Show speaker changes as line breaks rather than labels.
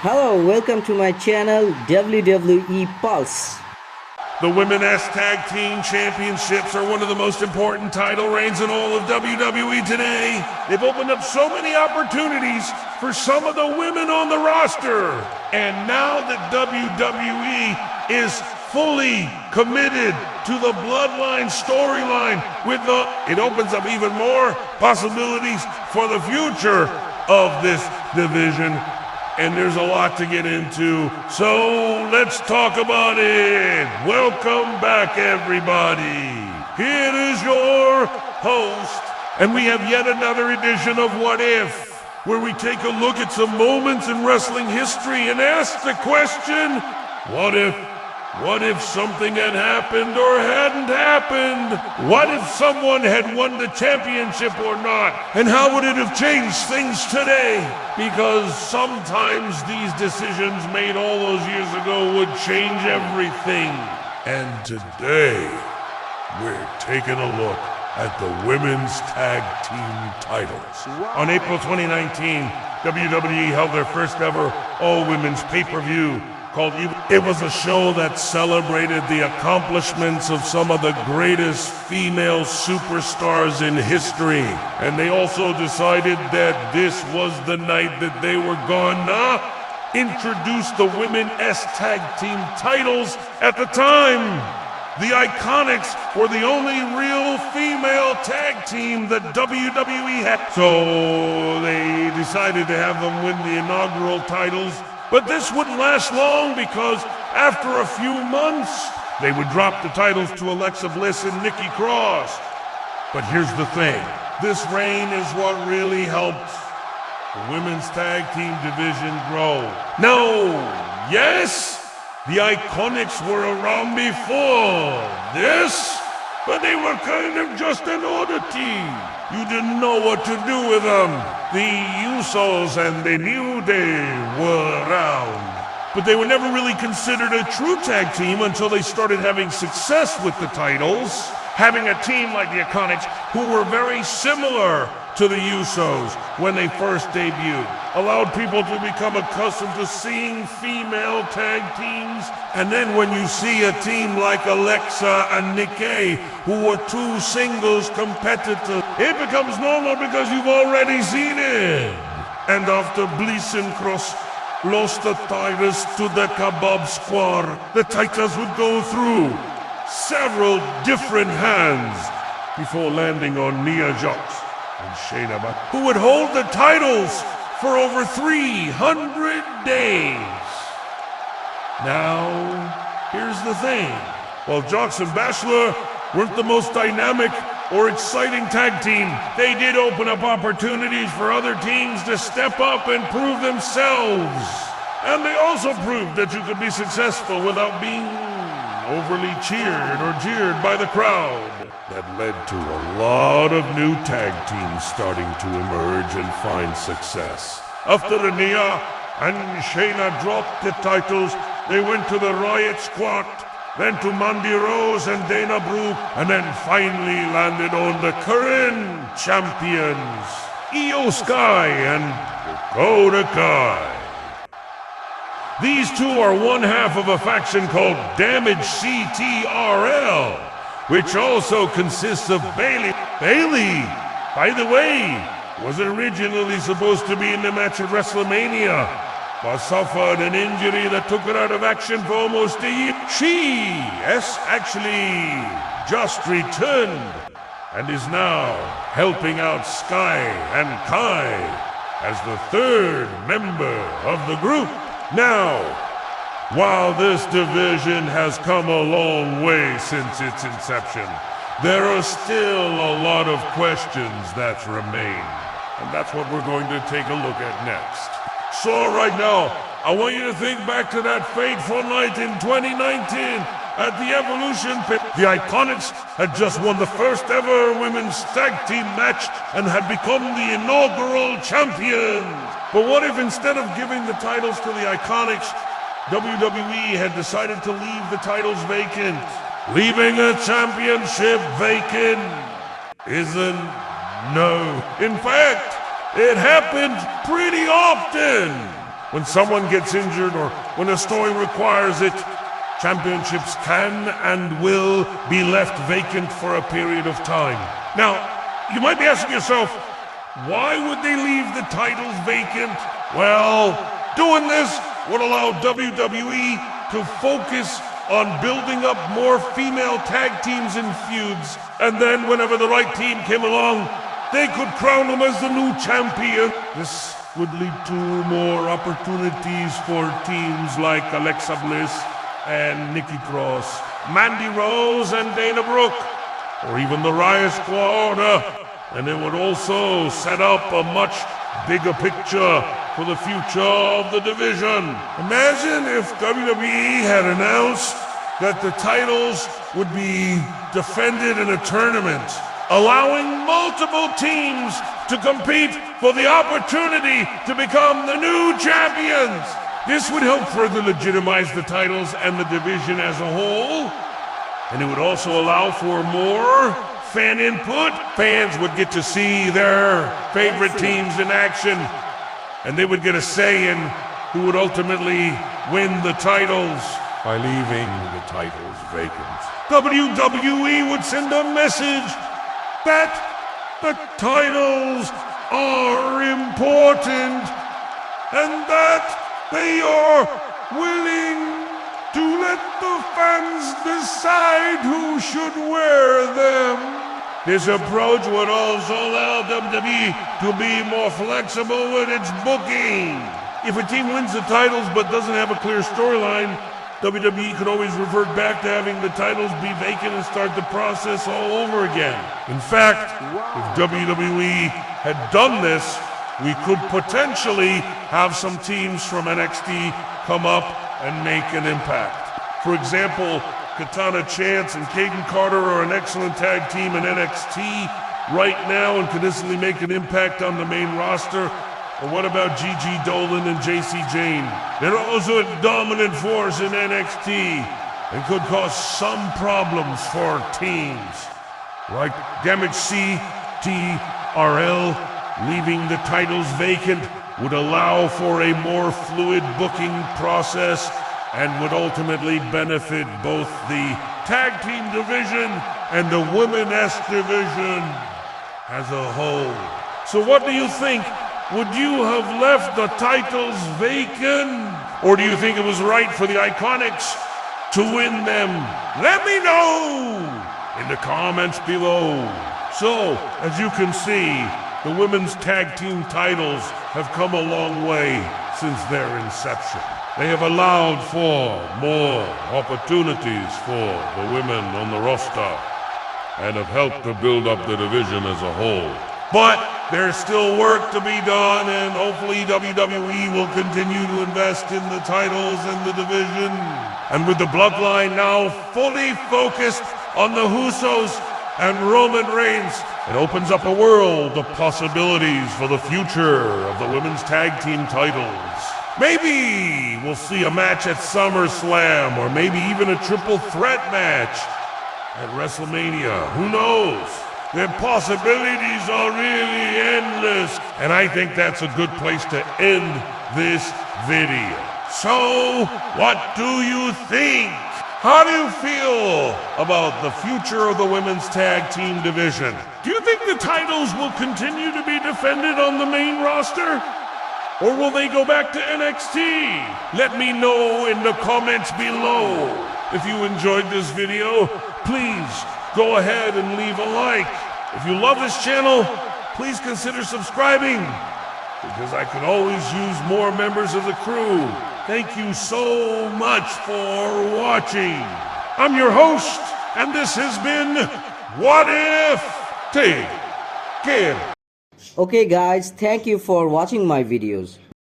Hello, welcome to my channel WWE Pulse.
The Women's Tag Team Championships are one of the most important title reigns in all of WWE today. They've opened up so many opportunities for some of the women on the roster. And now that WWE is fully committed to the Bloodline storyline, it opens up even more possibilities for the future of this division. And there's a lot to get into, so let's talk about it. Welcome back, everybody. Here is your host, and we have yet another edition of What If, where we take a look at some moments in wrestling history and ask the question, what if? What if something had happened or hadn't happened? What if someone had won the championship or not? And how would it have changed things today? Because sometimes these decisions made all those years ago would change everything. And today, we're taking a look at the Women's Tag Team titles. On April 2019, WWE held their first ever all-women's pay-per-view called It was a show that celebrated the accomplishments of some of the greatest female superstars in history. And they also decided that this was the night that they were gonna introduce the Women's Tag Team titles. At the time, the Iconics were the only real female tag team that WWE had. So they decided to have them win the inaugural titles. But this wouldn't last long because after a few months, they would drop the titles to Alexa Bliss and Nikki Cross. But here's the thing. This reign is what really helped the women's tag team division grow. Now, yes, the Iconics were around before this, but they were kind of just an oddity. You didn't know what to do with them. The Usos and the New Day were around, but they were never really considered a true tag team until they started having success with the titles, having a team like the Iconics who were very similar to the Usos when they first debuted, allowed people to become accustomed to seeing female tag teams. And then when you see a team like Alexa and Nikki, who were two singles competitors, it becomes normal because you've already seen it. And after Bliss and Cross lost the titles to the Kebab Squad, the titles would go through several different hands before landing on Nia Jax and Shayna, who would hold the titles for over 300 days. Now, here's the thing. While Jax and Baszler weren't the most dynamic or exciting tag team, they did open up opportunities for other teams to step up and prove themselves. And they also proved that you could be successful without being overly cheered or jeered by the crowd. That led to a lot of new tag teams starting to emerge and find success. After Nia and Shayna dropped the titles, they went to the Riot Squad, then to Mandy Rose and Dana Brooke, and then finally landed on the current champions, Io Sky and Dakota Kai. These two are one half of a faction called Damage CTRL, which also consists of Bayley. Bayley, by the way, was originally supposed to be in the match at WrestleMania, but suffered an injury that took her out of action for almost a year. She has actually just returned and is now helping out Sky and Kai as the third member of the group. Now, while this division has come a long way since its inception, there are still a lot of questions that remain. And that's what we're going to take a look at next. So right now, I want you to think back to that fateful night in 2019 at the Evolution Pit. The Iconics had just won the first ever women's tag team match and had become the inaugural champions. But what if instead of giving the titles to the Iconics, WWE had decided to leave the titles vacant? Leaving a championship vacant isn't no. In fact, it happened pretty often. When someone gets injured or when a story requires it, championships can and will be left vacant for a period of time. Now, you might be asking yourself, why would they leave the titles vacant? Well, doing this would allow WWE to focus on building up more female tag teams and feuds, and then whenever the right team came along, they could crown them as the new champion. This would lead to more opportunities for teams like Alexa Bliss and Nikki Cross, Mandy Rose and Dana Brooke, or even the Riot Squad. And it would also set up a much bigger picture for the future of the division. Imagine if WWE had announced that the titles would be defended in a tournament, allowing multiple teams to compete for the opportunity to become the new champions. This would help further legitimize the titles and the division as a whole, and it would also allow for more fan input. Fans would get to see their favorite teams in action, and they would get a say in who would ultimately win the titles by leaving the titles vacant. WWE would send a message that the titles are important and that they are willing to let the fans decide who should wear them. This approach would also allow WWE to be more flexible with its booking. If a team wins the titles but doesn't have a clear storyline, WWE could always revert back to having the titles be vacant and start the process all over again. In fact, if WWE had done this, we could potentially have some teams from NXT come up and make an impact. For example, Katana Chance and Caden Carter are an excellent tag team in NXT right now and could instantly make an impact on the main roster. Or what about Gigi Dolan and JC Jane? They're also a dominant force in NXT and could cause some problems for teams. Like Damage CTRL, leaving the titles vacant would allow for a more fluid booking process and would ultimately benefit both the tag team division and the women's division as a whole. So what do you think? Would you have left the titles vacant? Or do you think it was right for the Iconics to win them? Let me know in the comments below. So, as you can see, the women's tag team titles have come a long way since their inception. They have allowed for more opportunities for the women on the roster and have helped to build up the division as a whole. But there's still work to be done, and hopefully WWE will continue to invest in the titles and the division. And with the bloodline now fully focused on the Usos and Roman Reigns, it opens up a world of possibilities for the future of the women's tag team titles. Maybe we'll see a match at SummerSlam, or maybe even a triple threat match at WrestleMania. Who knows? The possibilities are really endless, and I think that's a good place to end this video. So, what do you think? How do you feel about the future of the women's tag team division? Do you think the titles will continue to be defended on the main roster? Or will they go back to NXT? Let me know in the comments below. If you enjoyed this video, please go ahead and leave a like. If you love this channel, please consider subscribing, because I could always use more members of the crew. Thank you so much for watching. I'm your host, and this has been What If? Take care.
Okay guys, thank you for watching my videos.